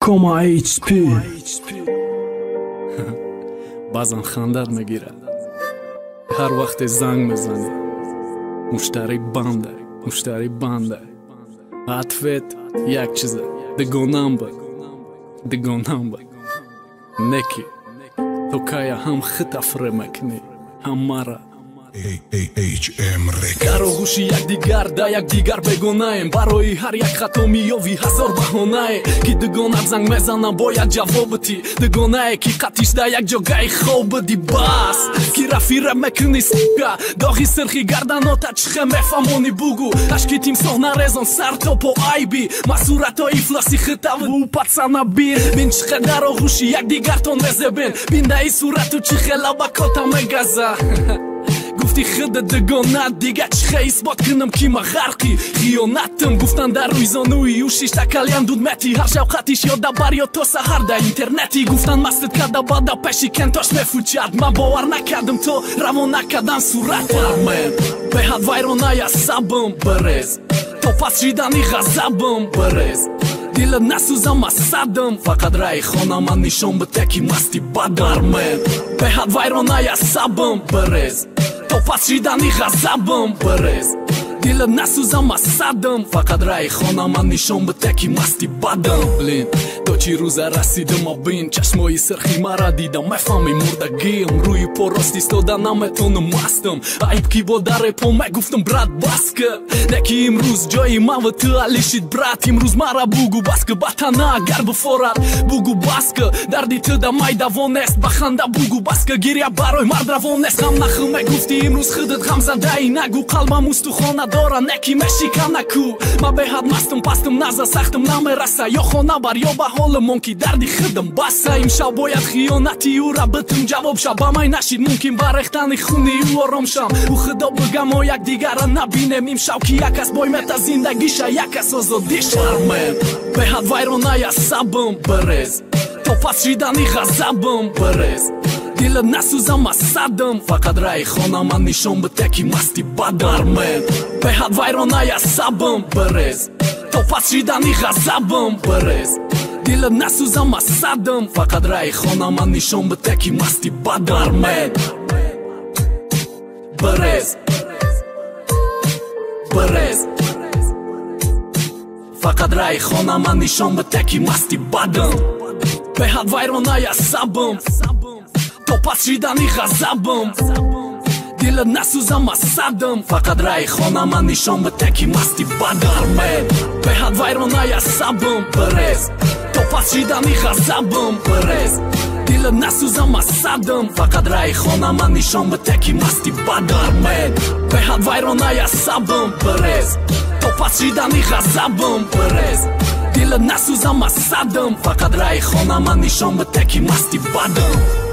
Coma HP. баъзан хандат мегирад ҳар вақте занг мезанӣ муштари банда атвет як чиза дигонам ба неки то кая ҳам хита фре мекунӣ ҳам мара дар оғӯши якдигар да якдигар бегонаем барои ҳар як хато миёвӣ ҳазор баҳонае ки дугонат занг мезанам бояд ҷавобити дугонае ки қатиш да як ҷогаи хобиди бас ки рафира мекунӣ сука доғи сирхи гарданота чихе мефамони бугу ашки тимсоҳ нарезон сар то по айби масурато ифлоси хитаву пацана бир бин чихе дар оғӯши якдигартон мезебен биндаи сурату чихе лабакота мегаза гуфти хида дугонат дига чихе исбот кунам ки ма ғарқи хиёнатам гуфтан дар рӯйзонуи ӯ шишта калям дудмети ҳар шаб хатиш ёда бар ё то саҳар да интернети гуфтан мастит карда бада пеши кентош мефучад ман бовар накардам то равон накардам суратам беҳад вайроная сабам барез то пас шидани ғазабам барез дила насӯзам асадам фақат раи хона ман нишон бите ки масти бадармен беҳад вайроная сабам барез то пас шидани ғазабам барез дила насӯзам асадам фақат раи хона ман нишон бите ки масти бадам блин то чӣ рӯза расидам абин чашмои сирхи мара дидам мефаҳми мурдагиам рӯи по рост истода наметонам мастам айб ки бо даре по мегуфтам брат баска неки имрӯз ҷои ман ва ту алишид брат имрӯз мара бугу баска батана агар буфорад бугу баска дарди ту да май давонест баханда бугу баска гиря барои мард равонест ҳам нахл мегуфти имрӯз худат ғамзадаи нагу қалбам устухона дора неки мешиканаку ма беҳад мастам пастам наза сахтам намераса ё хона бар ё ба ҳолам ки дарди худам баса имшаб бояд хиёнати ӯра битум ҷавоб ша ба май нашид мумкин ба рехтани хуни ӯ ором шам ӯ худо бигам мо якдигара набинем имшаб ки якас бой мета зиндагиша якас озодиша беҳад вайроная сабам барез то пас шидани ғазабам барез дила насӯзам асадам фақат раи хона ман нишон бите ки масти бадармен беҳад вайроная сабам барез то пас шидани ғазабам барез дила насӯзам асадам фақат раи хона ман нишон бите ки масти бадармен барез фақат раи хона ман нишон бите ки масти бадам беҳад вайроная сабам то пас шидани ғазабам дила насӯзам асадам фақат раи хона ман нишон бите ки масти бадармен беҳад вайроная сабам барез то пас шидани ғазабам барез дила насӯзам асадам фақат раи хона ман нишон бите ки масти бадармен беҳад вайроная сабам барез то пас шидани ғазабам барез дила насӯзам асадам фақат раи хона ман нишон бите ки масти бадам